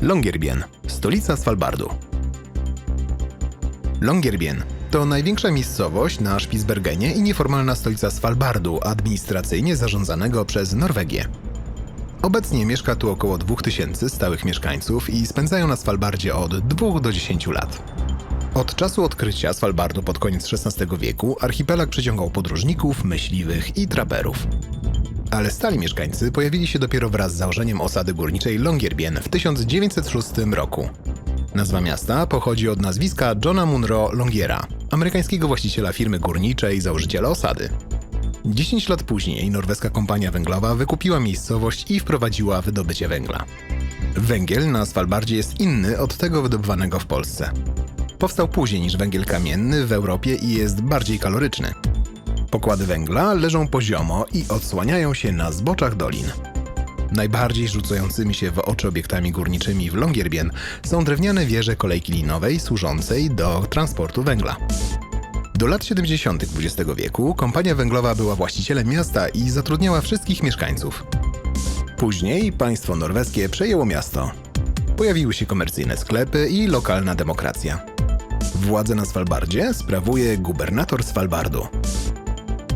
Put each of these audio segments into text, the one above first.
Longyearbyen, stolica Svalbardu. Longyearbyen to największa miejscowość na Spitsbergenie i nieformalna stolica Svalbardu, administracyjnie zarządzanego przez Norwegię. Obecnie mieszka tu około 2000 stałych mieszkańców i spędzają na Svalbardzie od 2 do 10 lat. Od czasu odkrycia Svalbardu pod koniec XVI wieku archipelag przyciągał podróżników, myśliwych i traperów. Ale stali mieszkańcy pojawili się dopiero wraz z założeniem osady górniczej Longyearbyen w 1906 roku. Nazwa miasta pochodzi od nazwiska Johna Munro Longyeara, amerykańskiego właściciela firmy górniczej i założyciela osady. 10 lat później norweska kompania węglowa wykupiła miejscowość i wprowadziła wydobycie węgla. Węgiel na Svalbardzie jest inny od tego wydobywanego w Polsce. Powstał później niż węgiel kamienny w Europie i jest bardziej kaloryczny. Pokłady węgla leżą poziomo i odsłaniają się na zboczach dolin. Najbardziej rzucającymi się w oczy obiektami górniczymi w Longyearbyen są drewniane wieże kolejki linowej służącej do transportu węgla. Do lat 70. XX wieku kompania węglowa była właścicielem miasta i zatrudniała wszystkich mieszkańców. Później państwo norweskie przejęło miasto. Pojawiły się komercyjne sklepy i lokalna demokracja. Władzę na Svalbardzie sprawuje gubernator Svalbardu.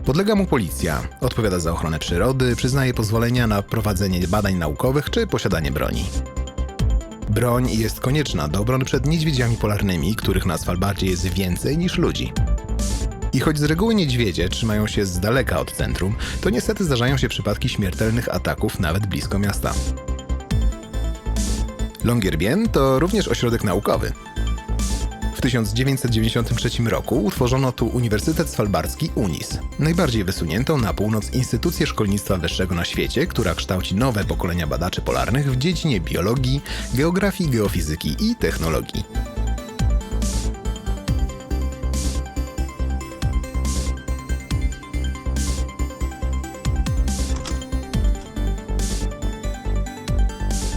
Podlega mu policja, odpowiada za ochronę przyrody, przyznaje pozwolenia na prowadzenie badań naukowych czy posiadanie broni. Broń jest konieczna do obrony przed niedźwiedziami polarnymi, których na Svalbardzie jest więcej niż ludzi. I choć z reguły niedźwiedzie trzymają się z daleka od centrum, to niestety zdarzają się przypadki śmiertelnych ataków nawet blisko miasta. Longyearbyen to również ośrodek naukowy. W 1993 roku utworzono tu Uniwersytet Svalbardzki UNIS, najbardziej wysuniętą na północ instytucję szkolnictwa wyższego na świecie, która kształci nowe pokolenia badaczy polarnych w dziedzinie biologii, geografii, geofizyki i technologii.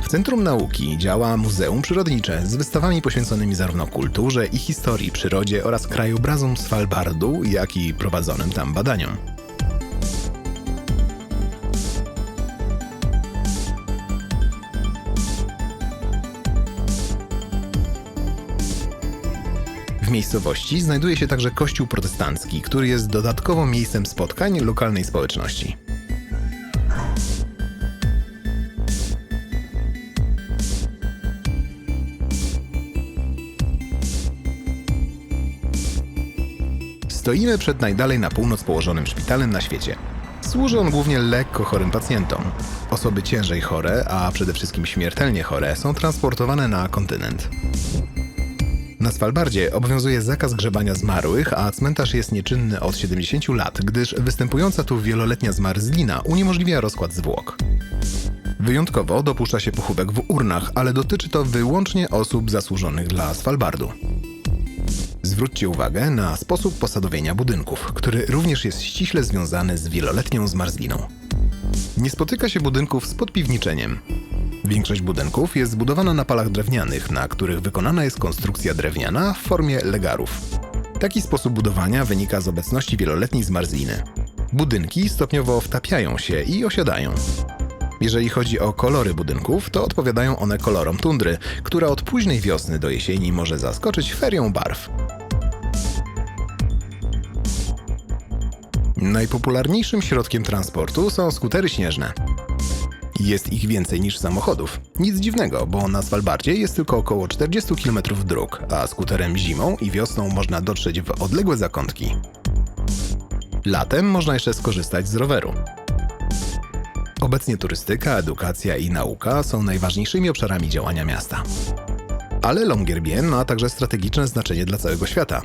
W Centrum Nauki działa Muzeum Przyrodnicze z wystawami poświęconymi zarówno kulturze i historii, przyrodzie oraz krajobrazom Svalbardu, jak i prowadzonym tam badaniom. W miejscowości znajduje się także kościół protestancki, który jest dodatkowym miejscem spotkań lokalnej społeczności. Stoimy przed najdalej na północ położonym szpitalem na świecie. Służy on głównie lekko chorym pacjentom. Osoby ciężej chore, a przede wszystkim śmiertelnie chore, są transportowane na kontynent. Na Svalbardzie obowiązuje zakaz grzebania zmarłych, a cmentarz jest nieczynny od 70 lat, gdyż występująca tu wieloletnia zmarzlina uniemożliwia rozkład zwłok. Wyjątkowo dopuszcza się pochówek w urnach, ale dotyczy to wyłącznie osób zasłużonych dla Svalbardu. Zwróćcie uwagę na sposób posadowienia budynków, który również jest ściśle związany z wieloletnią zmarzliną. Nie spotyka się budynków z podpiwniczeniem. Większość budynków jest zbudowana na palach drewnianych, na których wykonana jest konstrukcja drewniana w formie legarów. Taki sposób budowania wynika z obecności wieloletniej zmarzliny. Budynki stopniowo wtapiają się i osiadają. Jeżeli chodzi o kolory budynków, to odpowiadają one kolorom tundry, która od późnej wiosny do jesieni może zaskoczyć ferią barw. Najpopularniejszym środkiem transportu są skutery śnieżne. Jest ich więcej niż samochodów. Nic dziwnego, bo na Svalbardzie jest tylko około 40 km dróg, a skuterem zimą i wiosną można dotrzeć w odległe zakątki. Latem można jeszcze skorzystać z roweru. Obecnie turystyka, edukacja i nauka są najważniejszymi obszarami działania miasta. Ale Longyearbyen ma także strategiczne znaczenie dla całego świata.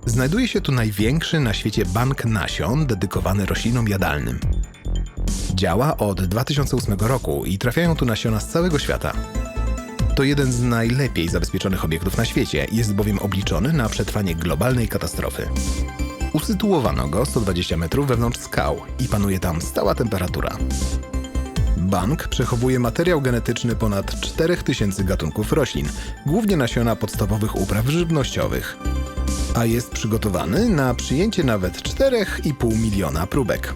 Znajduje się tu największy na świecie bank nasion dedykowany roślinom jadalnym. Działa od 2008 roku i trafiają tu nasiona z całego świata. To jeden z najlepiej zabezpieczonych obiektów na świecie, jest bowiem obliczony na przetrwanie globalnej katastrofy. Usytuowano go 120 metrów wewnątrz skał i panuje tam stała temperatura. Bank przechowuje materiał genetyczny ponad 4000 gatunków roślin, głównie nasiona podstawowych upraw żywnościowych, a jest przygotowany na przyjęcie nawet 4,5 miliona próbek.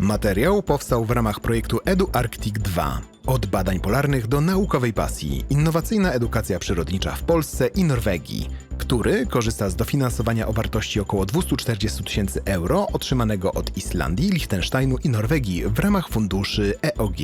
Materiał powstał w ramach projektu EduArctic 2. Od badań polarnych do naukowej pasji. Innowacyjna edukacja przyrodnicza w Polsce i Norwegii, który korzysta z dofinansowania o wartości około 240 000 euro otrzymanego od Islandii, Liechtensteinu i Norwegii w ramach funduszy EOG.